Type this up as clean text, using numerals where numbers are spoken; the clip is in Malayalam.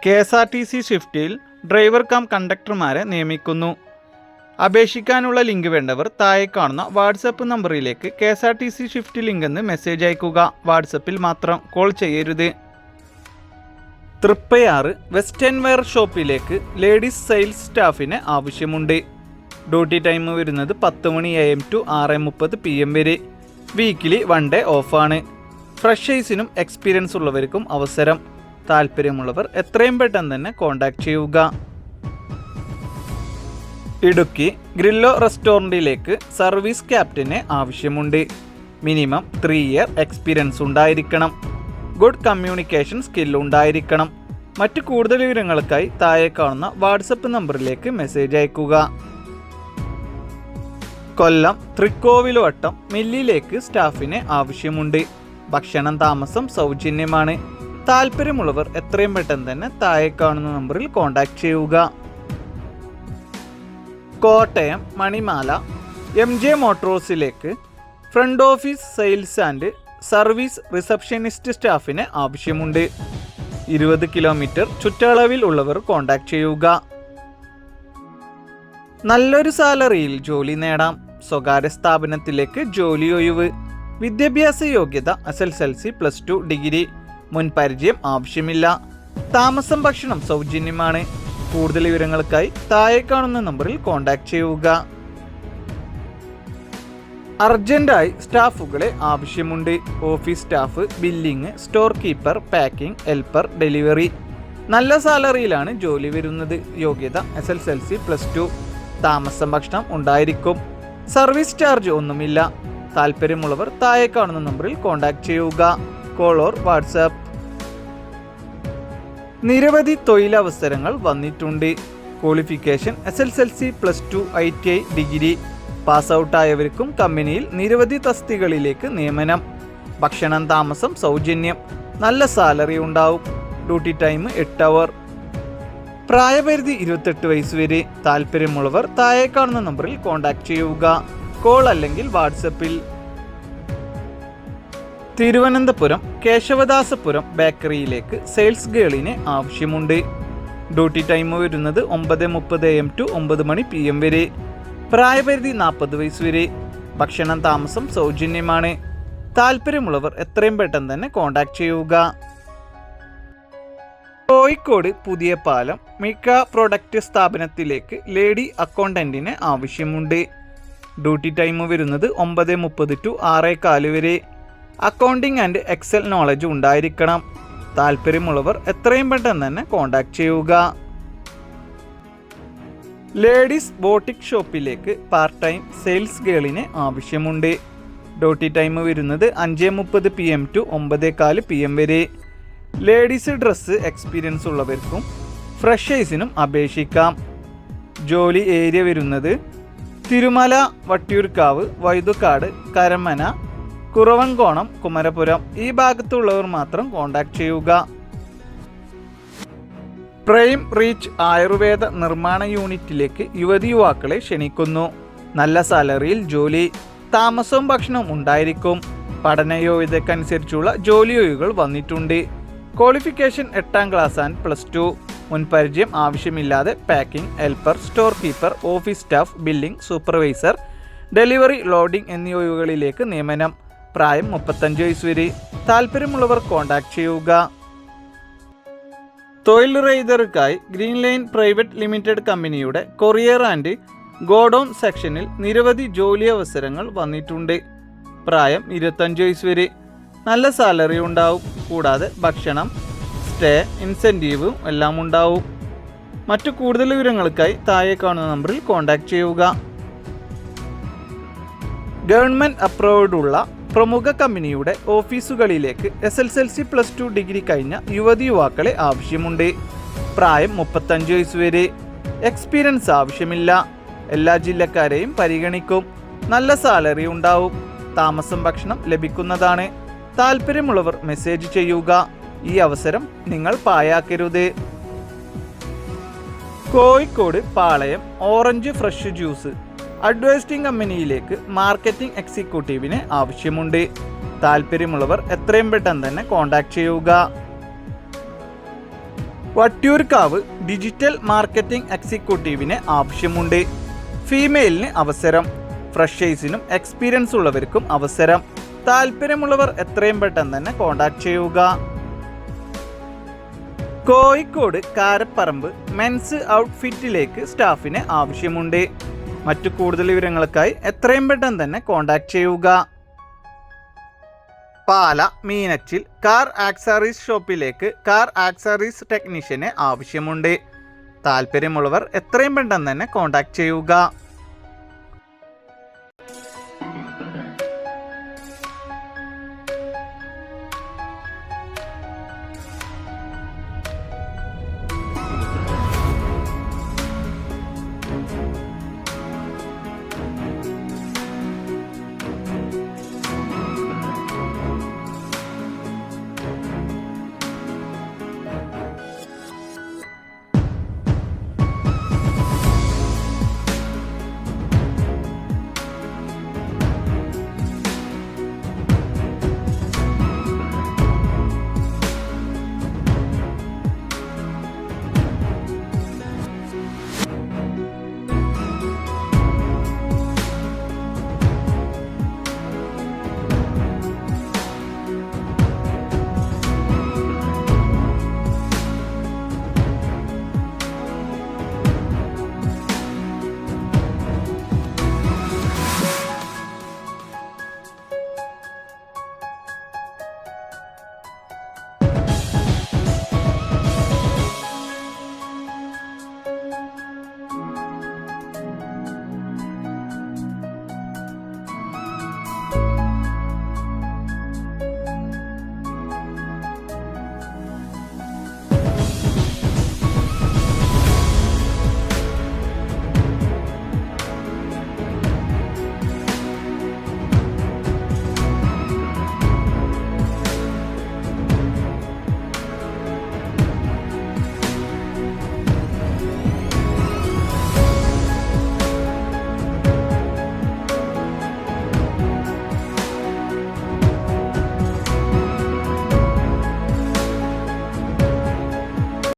KSRTC സ്വിഫ്റ്റിൽ ഡ്രൈവർ കം കണ്ടക്ടർമാരെ നിയമിക്കുന്നു. അപേക്ഷിക്കാനുള്ള ലിങ്ക് വേണ്ടവർ താഴെ കാണുന്ന വാട്സപ്പ് നമ്പറിലേക്ക് KSRTC സ്വിഫ്റ്റ് ലിങ്ക് എന്ന് മെസ്സേജ് അയക്കുക. വാട്സപ്പിൽ മാത്രം, കോൾ ചെയ്യരുത്. തൃപ്പയാറ് വെസ്റ്റേൺ വെയർ ഷോപ്പിലേക്ക് ലേഡീസ് സെയിൽസ് സ്റ്റാഫിനെ ആവശ്യമുണ്ട്. ഡ്യൂട്ടി ടൈം വരുന്നത് 10 മണി AM ടു 6:30 PM വരെ. വീക്കിലി 1 ഡേ ഓഫാണ്. ഫ്രഷേഴ്സിനും എക്സ്പീരിയൻസ് ഉള്ളവർക്കും അവസരം. താല്പര്യമുള്ളവർ എത്രയും പെട്ടെന്ന് തന്നെ കോൺടാക്ട് ചെയ്യുക. ഇടുക്കി ഗ്രില്ലോ റെസ്റ്റോറൻറ്റിലേക്ക് സർവീസ് ക്യാപ്റ്റനെ ആവശ്യമുണ്ട്. മിനിമം 3 ഇയർ എക്സ്പീരിയൻസ് ഉണ്ടായിരിക്കണം. ഗുഡ് കമ്മ്യൂണിക്കേഷൻ സ്കിൽ ഉണ്ടായിരിക്കണം. മറ്റു കൂടുതൽ വിവരങ്ങൾക്കായി താഴെ കാണുന്ന വാട്സപ്പ് നമ്പറിലേക്ക് മെസ്സേജ് അയക്കുക. കൊല്ലം തൃക്കോവിലുവട്ടം മില്ലിലേക്ക് സ്റ്റാഫിനെ ആവശ്യമുണ്ട്. ഭക്ഷണം താമസം സൗജന്യമാണ്. താല്പര്യമുള്ളവർ എത്രയും പെട്ടെന്ന് തന്നെ താഴെ കാണുന്ന നമ്പറിൽ കോൺടാക്ട് ചെയ്യുക. കോട്ടയം മണിമാല MJ മോട്ടോഴ്സിലേക്ക് front office sales and service receptionist സ്റ്റാഫിനെ ആവശ്യമുണ്ട്. 20 കിലോമീറ്റർ ചുറ്റളവിൽ ഉള്ളവർ കോൺടാക്ട് ചെയ്യുക. നല്ലൊരു സാലറിയിൽ ജോലി നേടാം. സ്വകാര്യ സ്ഥാപനത്തിലേക്ക് ജോലി ഒഴിവ്. വിദ്യാഭ്യാസ യോഗ്യത SSLC +2 ഡിഗ്രി. മുൻപരിചയം ആവശ്യമില്ല. താമസം ഭക്ഷണം സൗജന്യമാണ്. കൂടുതൽ വിവരങ്ങൾക്കായി താഴെ കാണുന്ന നമ്പറിൽ കോൺടാക്ട് ചെയ്യുക. അർജന്റായി സ്റ്റാഫുകളെ ആവശ്യമുണ്ട്. Office staff, billing, store keeper, packing, helper, delivery. നല്ല സാലറിയിലാണ് ജോലി വരുന്നത്. യോഗ്യത SSLC +2. താമസം ഭക്ഷണം ഉണ്ടായിരിക്കും. സർവീസ് ചാർജ് ഒന്നുമില്ല. താല്പര്യമുള്ളവർ താഴെ കാണുന്ന നമ്പറിൽ കോൺടാക്ട് ചെയ്യുക. Call or WhatsApp. നിരവധി തൊഴിലവസരങ്ങൾ വന്നിട്ടുണ്ട്. Qualification SSLC +2 ITI degree. Pass ഔട്ടായവർക്കും കമ്പനിയിൽ നിരവധി തസ്തികളിലേക്ക് നിയമനം. ഭക്ഷണം താമസം സൗജന്യം. നല്ല സാലറി ഉണ്ടാവും. ഡ്യൂട്ടി ടൈം 8 അവർ. പ്രായപരിധി 28 വയസ്സ് വരെ. താല്പര്യമുള്ളവർ താഴെ കാണുന്ന നമ്പറിൽ കോൺടാക്ട് ചെയ്യുക. കോൾ അല്ലെങ്കിൽ വാട്സപ്പിൽ. തിരുവനന്തപുരം കേശവദാസപുരം ബേക്കറിയിലേക്ക് സെയിൽസ് ഗേളിനെ ആവശ്യമുണ്ട്. ഡ്യൂട്ടി ടൈം വരുന്നത് 9:30 AM ടു 9 മണി PM വരെ. പ്രായപരിധി 40 വയസ്സ് വരെ. ഭക്ഷണം താമസം സൗജന്യമാണ്. താല്പര്യമുള്ളവർ എത്രയും പെട്ടെന്ന് തന്നെ കോൺടാക്ട് ചെയ്യുക. കോഴിക്കോട് പുതിയ പാലം മിക്ക പ്രൊഡക്റ്റ് സ്ഥാപനത്തിലേക്ക് ലേഡി അക്കൗണ്ടന്റിനെ ആവശ്യമുണ്ട്. ഡ്യൂട്ടി ടൈം വരുന്നത് 9:30 ടു 6:15 വരെ. അക്കൗണ്ടിംഗ് ആൻഡ് എക്സൽ നോളജ് ഉണ്ടായിരിക്കണം. താല്പര്യമുള്ളവർ എത്രയും പെട്ടെന്ന് തന്നെ കോൺടാക്ട് ചെയ്യുക. ലേഡീസ് ബോട്ടിക് ഷോപ്പിലേക്ക് പാർട്ട് ടൈം സെയിൽസ് ഗേളിനെ ആവശ്യമുണ്ട്. ഡ്യൂട്ടി ടൈം വരുന്നത് 5:30 PM ടു 9:15 PM വരെ. ലേഡീസ് ഡ്രസ്സ് എക്സ്പീരിയൻസ് ഉള്ളവർക്കും ഫ്രഷേഴ്സിനും അപേക്ഷിക്കാം. ജോലി ഏരിയ വരുന്നത് തിരുമല, വട്ടിയൂർക്കാവ്, വൈതുക്കാട്, കരമന, കുറവൻകോണം, കുമരപുരം. ഈ ഭാഗത്തുള്ളവർ മാത്രം കോൺടാക്ട് ചെയ്യുക. പ്രൈം റീച്ച് ആയുർവേദ നിർമ്മാണ യൂണിറ്റിലേക്ക് യുവതിയുവാക്കളെ ക്ഷണിക്കുന്നു. നല്ല സാലറിയിൽ ജോലി. താമസവും ഭക്ഷണവും ഉണ്ടായിരിക്കും. പഠനയോഗ്യതക്കനുസരിച്ചുള്ള ജോലി ഒഴിവുകൾ വന്നിട്ടുണ്ട്. Qualification 8ാം class and +2. മുൻപരിചയം ആവശ്യമില്ലാതെ packing, helper, store keeper, office staff, billing, supervisor, delivery, loading എന്നീ ഒഴിവുകളിലേക്ക് നിയമനം. പ്രായം 35 വയസ്സ് വരെ. താല്പര്യമുള്ളവർ കോൺടാക്ട് ചെയ്യുക. തൊഴിൽ റൈതർക്കായി ഗ്രീൻ ലൈൻ പ്രൈവറ്റ് ലിമിറ്റഡ് കമ്പനിയുടെ കൊറിയർ ആൻഡ് ഗോഡൌൺ സെക്ഷനിൽ നിരവധി ജോലി അവസരങ്ങൾ വന്നിട്ടുണ്ട്. പ്രായം 25 വയസ്സ് വരെ. നല്ല സാലറി ഉണ്ടാവും. കൂടാതെ ഭക്ഷണം, സ്റ്റേ, ഇൻസെൻറ്റീവും എല്ലാം ഉണ്ടാവും. മറ്റു കൂടുതൽ വിവരങ്ങൾക്കായി താഴെ കാണുന്ന നമ്പറിൽ കോൺടാക്ട് ചെയ്യുക. ഗവൺമെൻറ് അപ്രൂവ്ഡുള്ള പ്രമുഖ കമ്പനിയുടെ ഓഫീസുകളിലേക്ക് SSLC +2 ഡിഗ്രി കഴിഞ്ഞ യുവതി യുവാക്കളെ ആവശ്യമുണ്ട്. പ്രായം 35 വയസ്സ് വരെ. എക്സ്പീരിയൻസ് ആവശ്യമില്ല. എല്ലാ ജില്ലക്കാരെയും പരിഗണിക്കും. നല്ല സാലറി ഉണ്ടാവും. താമസം ഭക്ഷണം ലഭിക്കുന്നതാണ്. താല്പര്യമുള്ളവർ മെസ്സേജ് ചെയ്യുക. ഈ അവസരം നിങ്ങൾ പാഴാക്കരുത്. കോഴിക്കോട് പാളയം ഓറഞ്ച് ഫ്രഷ് ജ്യൂസ് അഡ്വൈസിംഗ് കമ്പനിയിലേക്ക് മാർക്കറ്റിംഗ് എക്സിക്യൂട്ടീവിനെ ആവശ്യമുണ്ട്. താല്പര്യമുള്ളവർ എത്രയും പെട്ടെന്ന് തന്നെ കോൺടാക്ട് ചെയ്യുക. വട്ടിയൂർക്കാവ് ഡിജിറ്റൽ മാർക്കറ്റിംഗ് എക്സിക്യൂട്ടീവിനെ ആവശ്യമുണ്ട്. ഫീമെയിലിന് അവസരം. ഫ്രഷേഴ്സിനും എക്സ്പീരിയൻസ് ഉള്ളവർക്കും അവസരം. താല്പര്യമുള്ളവർ എത്രയും പെട്ടെന്ന് തന്നെ കോൺടാക്ട് ചെയ്യുക. കോഴിക്കോട് കാരപ്പറമ്പ് മെൻസ് ഔട്ട്ഫിറ്റിലേക്ക് സ്റ്റാഫിനെ ആവശ്യമുണ്ട്. മറ്റു കൂടുതൽ വിവരങ്ങൾക്കായി എത്രയും പെട്ടെന്ന് തന്നെ കോൺടാക്ട് ചെയ്യുക. പാല മീനച്ചിൽ കാർ ആക്സറീസ് ഷോപ്പിലേക്ക് കാർ ആക്സറീസ് ടെക്നീഷ്യനെ ആവശ്യമുണ്ട്. താല്പര്യമുള്ളവർ എത്രയും പെട്ടെന്ന് തന്നെ കോൺടാക്ട് ചെയ്യുക.